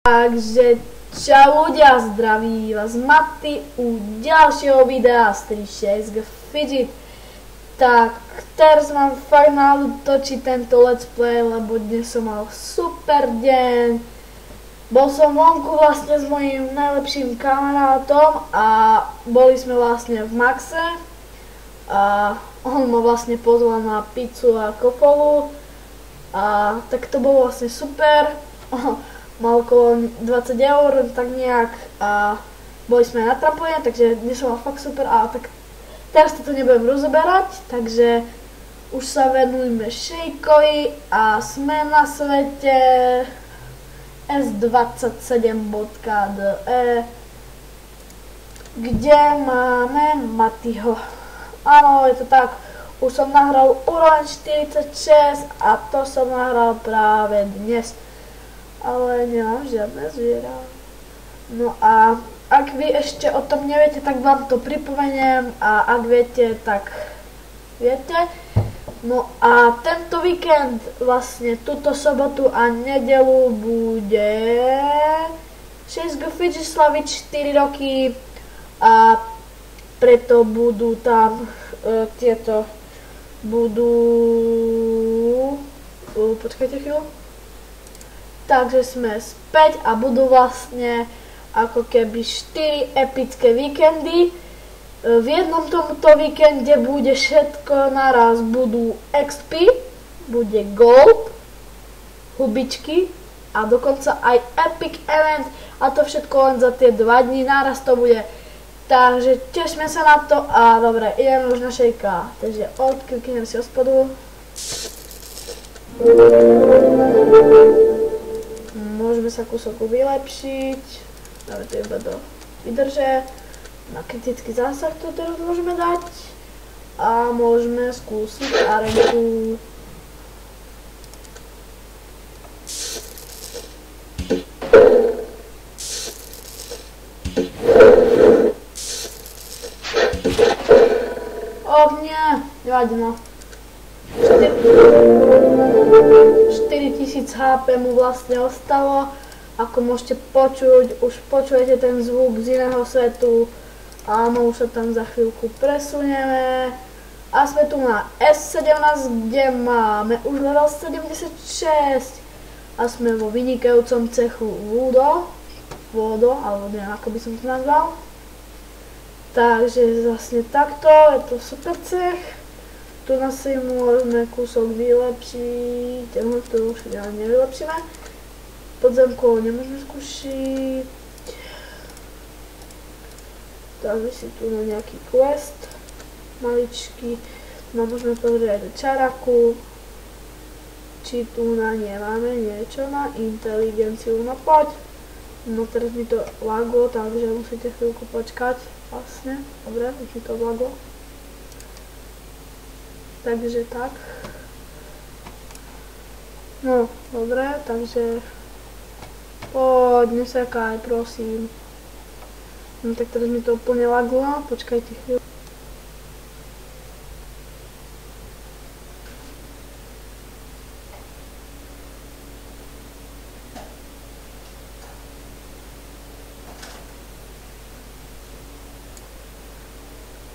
Takže čau ľudia, zdraví vás Maty u ďalšieho videa z 3.6 Fidget. Tak, teraz mám fakt náhodu točiť tento let's play, lebo dnes som mal super deň. Bol som vonku vlastne s mojím najlepším kamarátom a boli sme vlastne v Maxe. A on ma vlastne pozval na pizzu a kofolu. A tak to bolo vlastne super. Mal okolo 20 €, tak nejak, a boli sme na trampolíne, takže dnes som mal fakt super, a tak teraz to nebudem rozoberať, takže už sa venujme šejkovi a sme na svete S27.de, kde máme Matyho. Áno, je to tak, už som nahral úroveň 46 a to som nahral práve dnes. Ale nemám žiadne zviera. No a ak vy ešte o tom neviete, tak vám to pripomeniem, a ak viete, tak viete. No a tento víkend, vlastne túto sobotu a nedelu, bude 6 Fidget slaviť 4 roky a preto budú tam počkajte chvíľu. Takže sme späť a budú vlastne ako keby 4 epické víkendy. V jednom tomto víkende bude všetko naraz, budú XP, bude Gold, hubičky a dokonca aj Epic Event, a to všetko len za tie 2 dní, naraz to bude. Takže tešme sa na to a dobre, ideme už na šejka. Takže odkliknem si od spodu. Môžeme sa kúsok vylepšiť, dáme to iba do vydrže, na kritický zásah to teraz môžeme dať a môžeme skúsiť arenku. Nie, nevadí, no. 4000 HP mu vlastne ostalo. Ako môžete počuť, už počujete ten zvuk z iného svetu. Áno, už sa tam za chvíľku presunieme. A sme tu na S17, kde máme už level 76. A sme vo vynikajúcom cechu Vodo, alebo neviem, ako by som to nazval. Takže vlastne takto, je to super cech. Tu nás si môžeme kúsok vylepšiť, to už nevylepšíme. Podzemkov nemôžeme skúšiť. Dáme si tu na nejaký quest, maličký. No môžeme pozrieť aj do čaraku. Či tu na nemáme niečo na inteligenciu, no poď. No teraz mi to laglo, takže musíte chvíľku počkať. Vlastne, dobre, už mi to laglo. Takže tak. No, dobre, takže poď, nesekaj, prosím. No tak teraz mi to úplne laglo, počkajte chvíľu.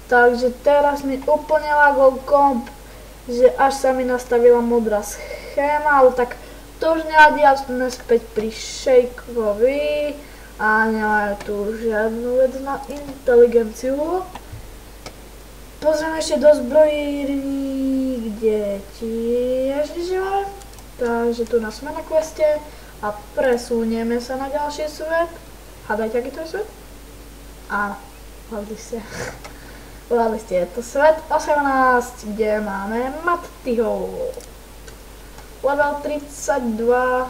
Takže teraz mi úplne lagol komp, že až sa mi nastavila modrá schéma, ale tak to už nevadí, ale sme späť pri šejkovi a nemáme tu žiadnu vec na inteligenciu. Pozrieme ešte do zbrojírní, kde tiež nežívame. Takže tu nás sme na queste a presunieme sa na ďalší svet. Hádajte, aký to je svet? Áno, hľadli ste. Hľadli ste, je to svet 18, kde máme Matyho. Level 32,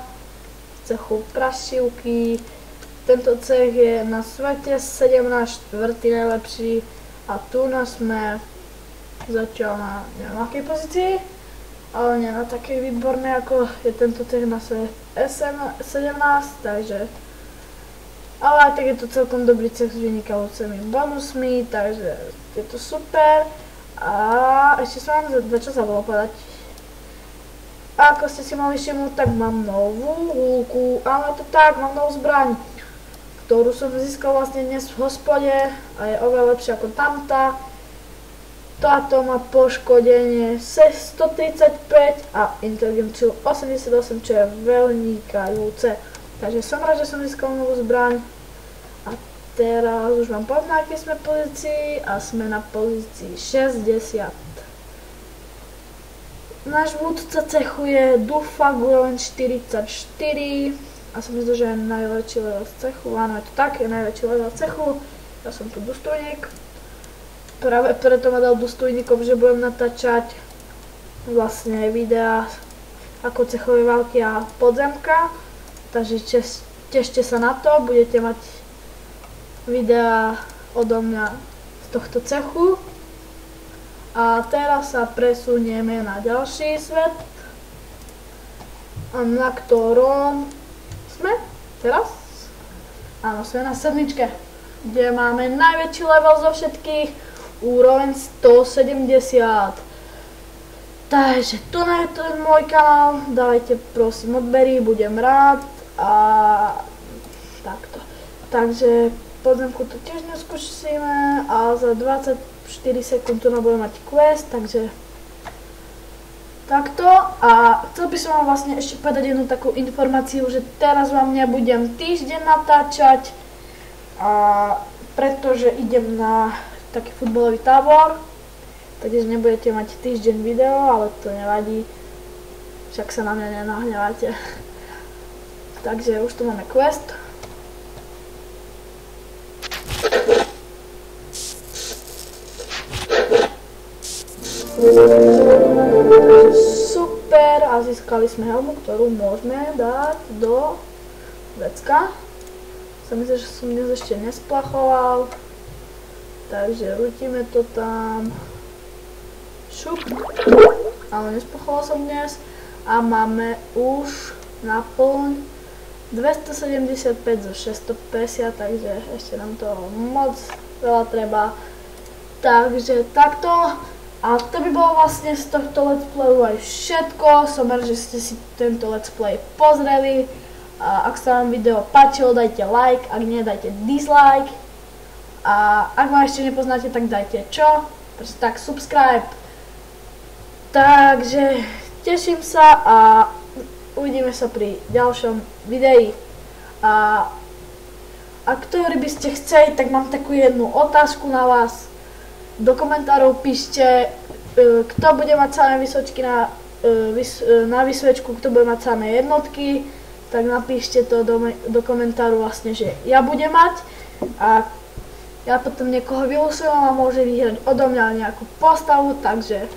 cechu prašivky. Tento cech je na svete 17, 4. najlepší. A tu nás sme začal na neviem akej pozícii, ale nie na takej výbornej, ako je tento cech na svete S17, takže ale aj tak je to celkom dobrý cech s vynikajúcimi bonusmi, takže je to super. A ešte som vám čo zabolo povedať. A ako ste si mohli všimnúť, tak mám novú húlku, ale to tak, mám novú zbraň, ktorú som získal vlastne dnes v hospode a je oveľa lepšia ako tamtá. Táto má poškodenie 135 a inteligenciu 88, čo je vynikajúce. Takže som rád, že som získal novú zbraň. A teraz už vám poviem, na akej sme pozícii a sme na pozícii 60. Náš vodca cechu je Dufak úroveň 44 a som myslel, že je najväčší level z cechu. Áno, je to tak, je najväčší level z cechu. Ja som tu dôstojník. Práve preto ma dal dôstojníkom, že budem natáčať vlastne videá ako cechové války a podzemka. Takže tešte sa na to, budete mať videá odo mňa z tohto cechu. A teraz sa presunieme na ďalší svet, na ktorom sme teraz. Áno, sme na sedmičke, kde máme najväčší level zo všetkých, úroveň 170. Takže to je ten môj kanál, dávajte prosím odbery, budem rád a takto. Takže podzemku to tiež neskúšime a za 24 sekúnd tu budeme mať quest, takže takto. A chcel by som vám vlastne ešte povedať jednu takú informáciu, že teraz vám nebudem týždeň natáčať, pretože idem na taký futbalový tábor, takže nebudete mať týždeň video, ale to nevadí, však sa na mňa nenahnevate. Takže už tu máme quest. Super, a získali sme helmu, ktorú môžeme dať do vecka. Som myslel, že som dnes ešte nesplachoval. Takže rútime to tam. Šup. Ale nesplachoval som dnes. A máme už naplň 275 zo 650, takže ešte nám to moc veľa treba. Takže takto. A to by bolo vlastne z tohto let's playu aj všetko. Som rád, že ste si tento let's play pozreli. A ak sa vám video páčilo, dajte like, ak nie, dajte dislike. A ak ma ešte nepoznáte, tak dajte čo? Proste tak subscribe. Takže teším sa a uvidíme sa pri ďalšom videi. A ktorý by ste chceli, tak mám takú jednu otázku na vás. Do komentárov píšte, kto bude mať samé výsvečky na výsvečku, kto bude mať samé jednotky, tak napíšte to do komentáru vlastne, že ja budem mať a ja potom niekoho vylosujem a môže vyhrať odo mňa nejakú postavu, takže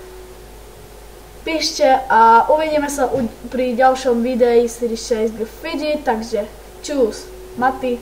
píšte a uvidíme sa pri ďalšom videi Series 6 Fidget, takže čus, Maty.